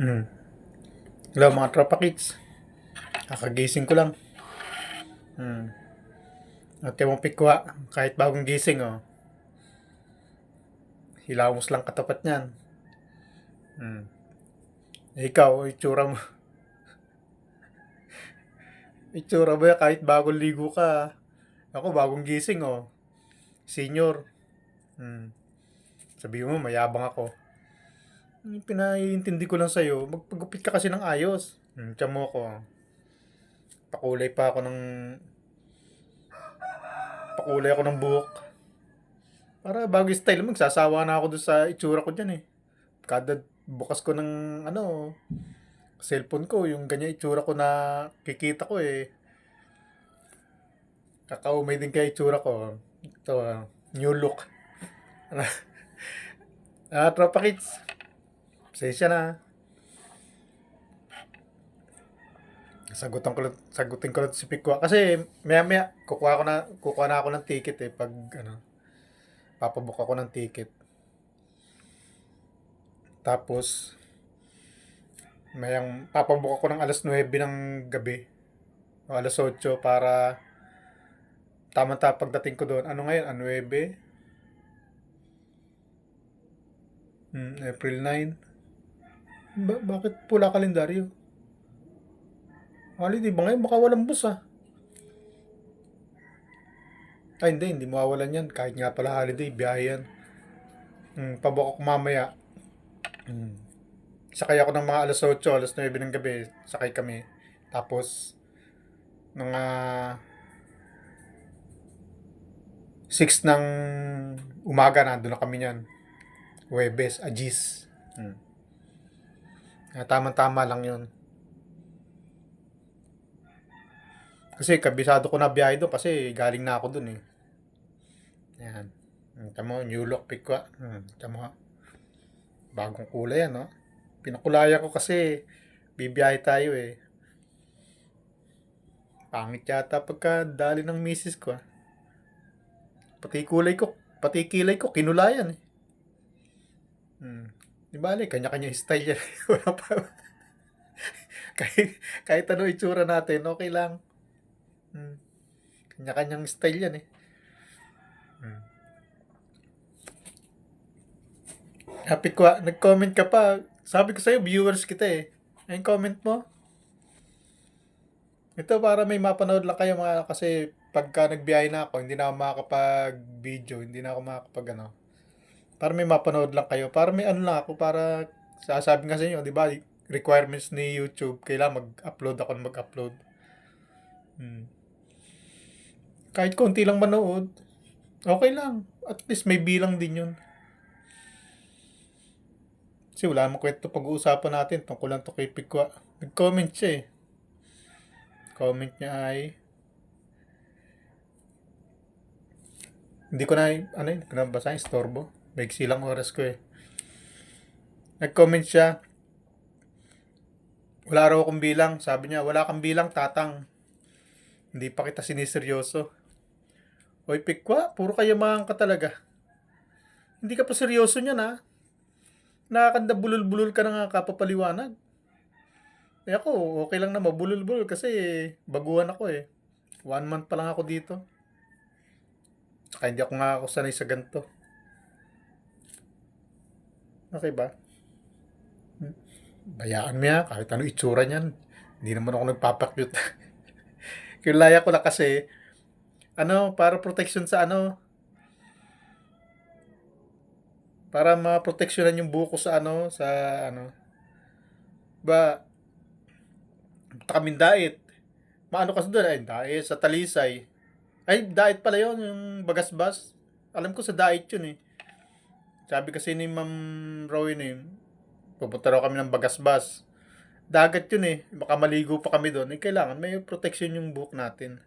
Hmm. Hello mga tropa kids. Kakagising ko lang. Hmm. At yung pikwa, kahit bagong gising hilamos lang katapat niyan. Hmm. Ikaw, itsura mo. Itsura mo yan, kahit bagong ligo ka. Ako, bagong gising Senior. Hmm. Sabi mo, mayabang ako. Pinaiintindi ko lang sa'yo, magpagupit ka kasi ng ayos. Tiyan mo ko. Pakulay pa ako ng... Pakulay ako ng buhok. Para bago yung style, magsasawa na ako doon sa itsura ko dyan eh. Kada bukas ko ng cellphone ko, yung ganyan itsura ko na kikita ko eh. Kakaumay din kaya itsura ko. Ito, new look. Tropa kids. Pasensya na. Sagutin ko lang si Pikwa. Kasi maya maya, kukuha na ako ng ticket eh. Pag papabook ako ng ticket. Tapos, mayang papabook ako ng alas 9 ng gabi. O alas 8 para tama-tama pagdating ko doon. Ano ngayon? 9? April 9. Bakit pula kalendaryo? Holiday ba ngayon? Baka walang bus ah. Ay hindi mawawalan yan. Kahit nga pala holiday, biyahe yan. Pabok ako mamaya. Sakay ako ng mga alas 8, alas 9 ng gabi. Sakay kami. Tapos, mga 6 ng umaga nandun na kami niyan. Huwebes, Agis. Tama-tama lang yun. Kasi kabisado ko na biyahe doon kasi galing na ako doon eh. Yan. Tamo, new look pikwa. Tamo, bagong kulay yan, no? Pinakulaya ko kasi bibiyahe tayo eh. Pangit yata pagka dali ng misis ko ah. Pati kilay ko, kinulayan eh. Di bale, kanya-kanya style yan. Wala pa. kahit ano itsura natin, okay lang. Kanya-kanyang style yan eh. Happy ko, nag-comment ka pa. Sabi ko sa'yo, viewers kita eh. Ayun comment mo. Ito para may mapanood lang kayo mga kasi pagka nagbiyahe na ako, hindi na ako makakapag-video, hindi na ako makakapag Para may mapanood lang kayo. Para may ano lang ako, para sasabi nga sa inyo, di ba? Requirements ni YouTube, kailangan mag-upload ako ng mag-upload. Kahit konti lang manood, okay lang. At least may bilang din yun. Kasi wala namang kwento pag-uusapan natin tungkol lang to kay Pikwa. Nag-comment siya eh. Comment niya ay hindi ko na hindi ko na basahin, istorbo. Maiksi lang oras ko eh. Nag-comment siya, wala raw akong bilang. Sabi niya, wala kang bilang, tatang. Hindi pa kita siniseryoso. Oy, Pikwa, puro kayamahan ka talaga. Hindi ka pa seryoso niyan ha. Nakakanda bulol-bulol ka na nga kapapaliwanag. Eh ako, okay lang na mabulol-bulol kasi baguhan ako eh. 1 month pa lang ako dito. Saka hindi ako sanay sa ganito. Okay ba? Bayaan mo yan, kahit ano itsura niyan. Hindi naman ako nagpapakyut. Kilaya ko lang kasi, para protection sa para ma-protectionan yung buko sa ba, kaming diet. Maano kasi doon, ay, diet sa Talisay. Ay, diet pala yun, yung bagasbas. Alam ko sa diet yun eh. Sabi kasi ni Ma'am Rowin eh, pupunta raw kami ng bagasbas. Dagat yun eh. Baka maligo pa kami doon. Kailangan may protection yung buhok natin.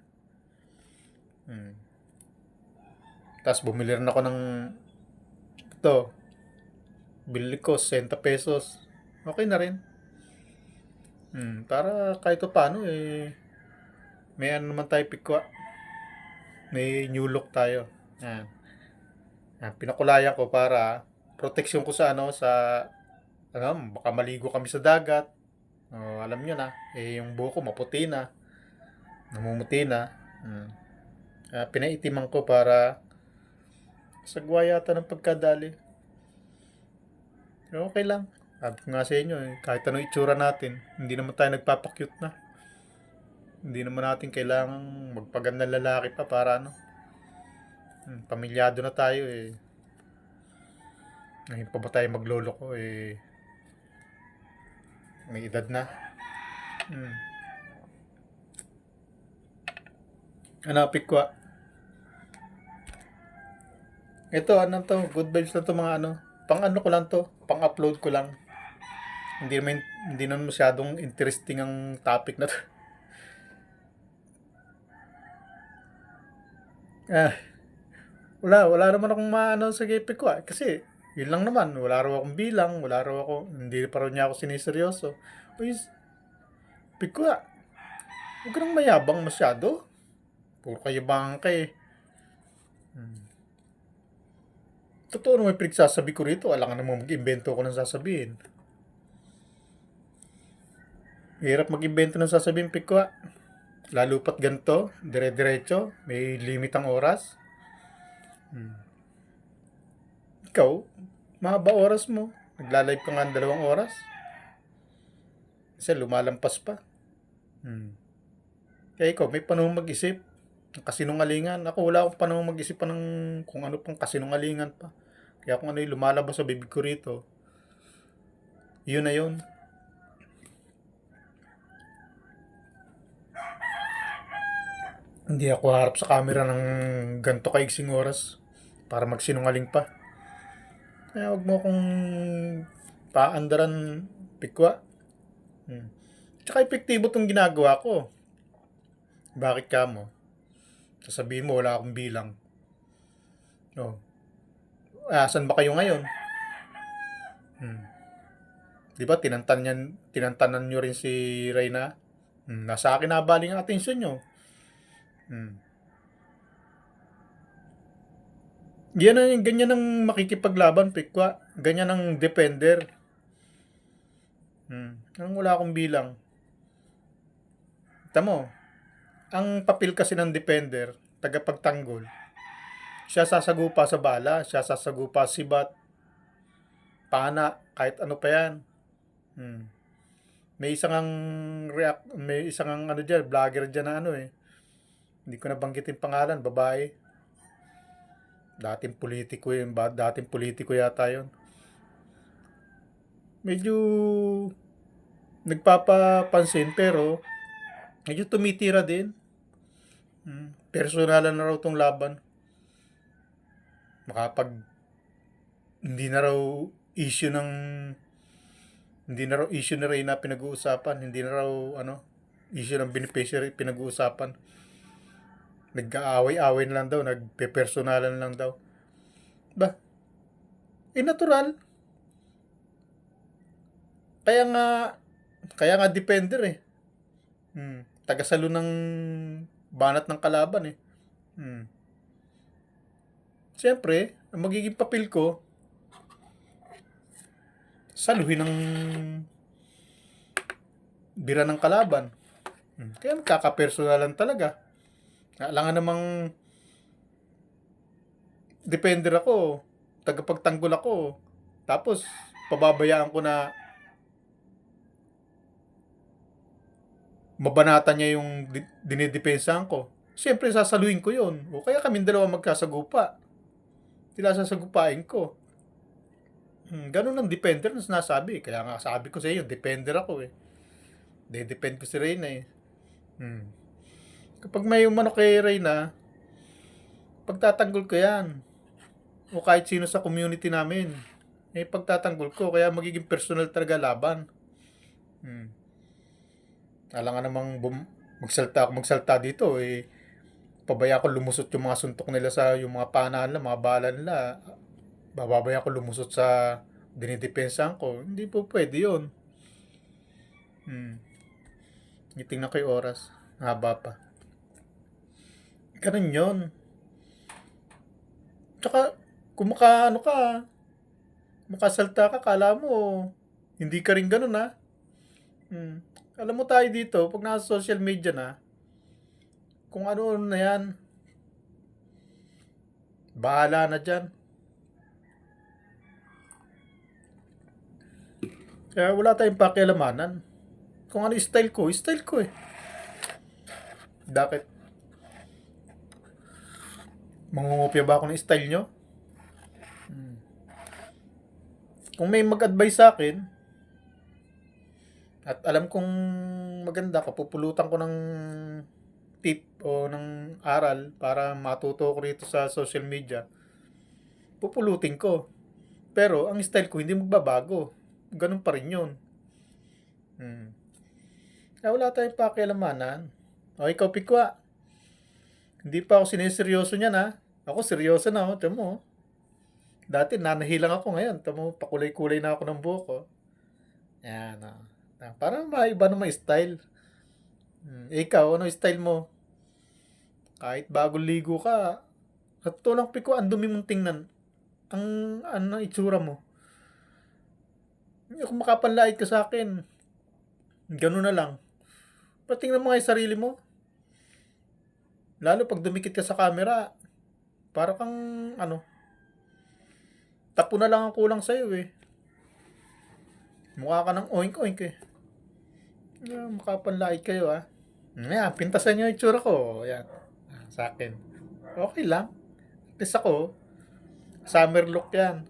Tapos bumili rin ako ng ito. Bili ko 60 pesos. Okay na rin. Para kahit pa paano may ano naman tayo pikwa. May new look tayo. Yan. Pinakulayan ko para protection ko sa alam, baka maligo kami sa dagat. Oh, alam nyo na, eh, yung buhok ko maputi na, namumuti na. Hmm. Pinaitiman ko para sagwa yata ng pagkadali. Pero okay lang. Sabi ko nga sa inyo, eh, kahit anong itsura natin, hindi naman tayo nagpapakyut na. Hindi naman natin kailangang magpagandang lalaki pa para ano. Pamilyado na tayo eh. Ngayon pa ba tayo magloloko eh. May edad na. Hmm. Hanapik ko. Ito, ano to? Good vibes na to mga ano. Pang ano ko lang to. Pang upload ko lang. Hindi naman masyadong interesting ang topic na to. Ah, wala naman akong maano sa gipik ko kasi yun lang naman, wala raw akong bilang, hindi pa raw niya ako siniseryoso. Uy, pik ko huwag ka nang mayabang masyado. Puro kayo bangka eh. Totoo naman pinagsasabi ko rito, alangan naman mag-imbento ko ng sasabihin. Hirap mag-imbento ng sasabihin, pik ko lalo pat ganito, dire-diretso, may limit ang oras. Ikaw, mahaba oras mo. Nagla-live ka nga ng 2 oras. Kasi lumalampas pa. Kaya ikaw, may panahon mag-isip ng kasinungalingan. Ako, wala akong panahon mag-isip pa ng kung ano pang kasinungalingan pa. Kaya kung ano yung lumalabas sa bibig ko rito, yun na yun. Hindi ako harap sa camera ng ganito kaigsing oras para magsinungaling pa. Kaya huwag mo akong paandaran, pikwa. Tsaka epektibo itong ginagawa ko. Bakit ka mo? Sasabihin mo, wala akong bilang. No. Saan ba kayo ngayon? Di ba, tinantanan nyo rin si Reyna? Nasa akin nabaling ang atensyon nyo. Ganyan ang makikipaglaban, pikwa. Ganyan ang defender. Anong wala akong bilang? Tamo, ang papel kasi ng defender, tagapagtanggol, siya sasagupa sa bala, siya sasagupa sibat, pana, kahit ano pa yan. May isang ano diyan, vlogger diyan na ano eh. Hindi ko nabanggitin pangalan, babae. Dating politiko yata 'yon. Medyo nagpapapansin pero medyo tumitira din. Personalan na raw tong laban. Makapag hindi na raw issue ng hindi na raw issue na Reyna pinag-uusapan, hindi na raw issue ng beneficiary pinag-uusapan. Nag-aaway-away na lang daw, nagpe-personalan lang daw. Ba? Natural. Kaya nga defender eh. Tagasalo ng banat ng kalaban eh. Siyempre, ang magiging papel ko, saluhin ng bira ng kalaban. Kaya magkakapersonalan talaga. Alangan namang defender ako, tagapagtanggol ako, tapos pababayaan ko na mabanatan niya yung dinidepensahan ko. Siyempre, sasaluhin ko yun. O kaya kaming dalawa magkasagupa. Sila sasagupain ko. Ganun ang defender na sinasabi. Kaya nga sabi ko sa iyo, defender ako eh. De-defend ko si Reyna eh. Kapag may umano kay Reyna, pagtatanggol ko yan. O kahit sino sa community namin. Pagtatanggol ko. Kaya magiging personal talaga laban. Alangan namang magsalta dito eh. Pabaya ko lumusot yung mga suntok nila sa yung mga panahan nila, mga bala nila. Bababaya ko lumusot sa dinidepensahan ko. Hindi po pwede yun. Itingnan ko yung oras. Haba pa. Ganun yun. Tsaka, kung makasalta ka, kala mo, Hindi ka rin ganun, ha? Hmm. Alam mo tayo dito, pag nasa social media na, kung ano na yan, bahala na dyan. Kaya wala tayong pakialamanan. Kung ano style ko eh. Bakit? Mangungopia ba ako ng style nyo? Kung may mag-advise sa akin, at alam kong maganda, kapupulutan ko ng tip o ng aral para matuto ko rito sa social media, pupulutin ko. Pero ang style ko hindi magbabago. Ganun pa rin yun. Hmm. Kaya wala tayong pakialamanan. O ikaw, Pikwa, hindi pa ako siniseryoso niyan, ha. Ako seryoso na, oh. Tamo, oh. Dati nanahilang ako, ngayon tamo pakulay-kulay na ako ng buhok ko. Yan, oh. Parang maiba naman style. Ikaw, ano style mo? Kahit bagong ligo ka, at to lang, Pikwa, ang dumi mong tingnan. Ang ano itsura mo. Kung makapanlait ka sa akin, ganun na lang. Patingnan mo nga yung sarili mo. Lalo pag dumikit ka sa camera, para kang ano, tapo na lang ang kulang sa'yo eh. Mukha ka ng oink-oink eh. Makapanlait kayo ah. Ayan, pintasan nyo yung itsura ko. Ayan, sa akin. Okay lang. At least ako, summer look yan.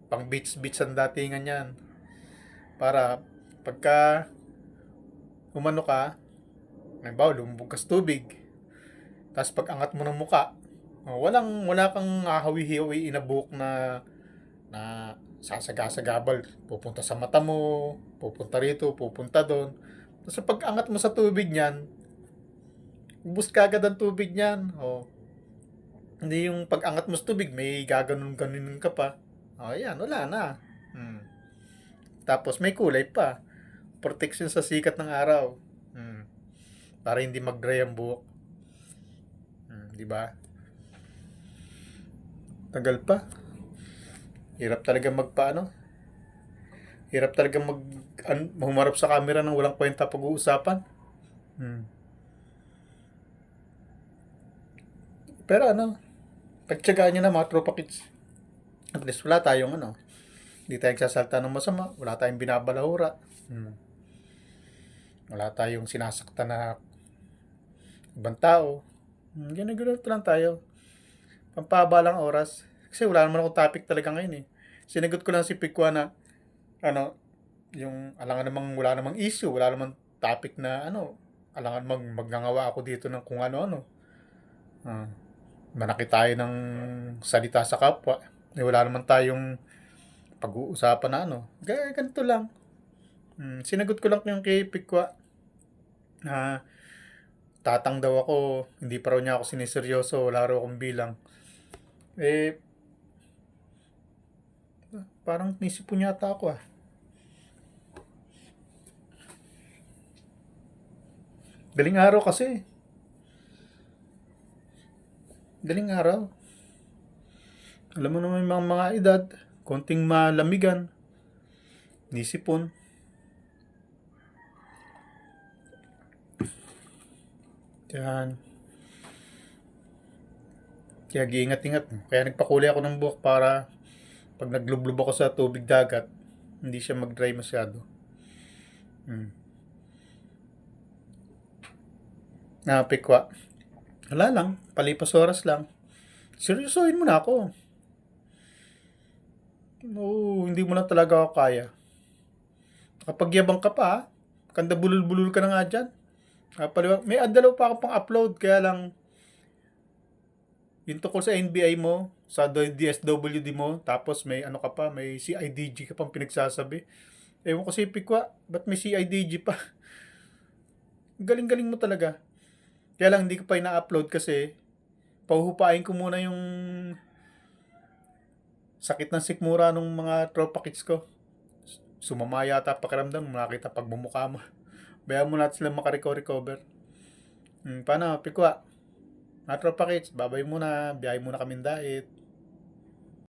Pang beach-beach ang datingan yan. Para pagka umano ka, halimbawa lumubog ka sa tubig, tapos pag angat mo ng muka, wala kang hahawi-hiwi na buhok na sasagasagabal. Pupunta sa mata mo, pupunta rito, pupunta doon. Tapos pag angat mo sa tubig niyan, ubus kagad ang tubig niyan. Hindi yung pag angat mo sa tubig, may gaganon-ganon ka pa. Ayan, wala na. Tapos may kulay pa. Protection sa sikat ng araw. Para hindi mag-dry ang buhok. Di ba? Tagal pa. Hirap talaga Hirap talaga humarap sa camera nang walang kwenta pag-uusapan. Pero pagtsagaan nyo na mga tropa kids. At least wala tayong hindi tayong sasalta ng masama, wala tayong binabalahura. Wala tayong sinasakta na ibang tao. Ganun lang tayo. Pampaba lang oras. Kasi wala naman akong topic talaga ngayon eh. Sinagot ko lang si Pikwa na yung alangan namang wala namang issue, wala namang topic na alangan magngangawa ako dito ng kung ano-ano. Manaki tayo ng salita sa kapwa. Wala naman tayong pag-uusapan na ganito lang. Sinagot ko lang yung kay Pikwa na tatang daw ako, hindi pa raw niya ako siniseryoso, wala raw akong bilang. Parang nisipon yata ako ah. Daling araw kasi. Daling araw. Alam mo naman yung mga edad, konting malamigan, nisipon. Yan. Kaya giingat-ingat. Kaya nagpakulay ako ng buhok para pag naglublob ako sa tubig dagat, hindi siya mag-dry masyado. Pikwa. Wala lang. Palipas oras lang. Seryosohin mo na ako. Hindi mo na talaga ako kaya. Kapag yabang ka pa, kanda bulul-bulul ka na nga dyan. May adalaw pa ako pang upload, kaya lang yung tungkol sa NBI mo, sa DSWD mo, tapos may ka pa, may CIDG ka pang pinagsasabi. Ewan ko si Pikwa, ba't may CIDG pa? Galing-galing mo talaga. Kaya lang hindi ko pa ina-upload kasi pauhupain ko muna yung sakit ng sikmura ng mga tropa kids ko. Sumama yata pakiramdam, nakita pagbumuka mo. Bayaan mo natin sila makarecover. Paano, Pikwa? Mga tropa kids, babay muna, biyahe muna kaming diet.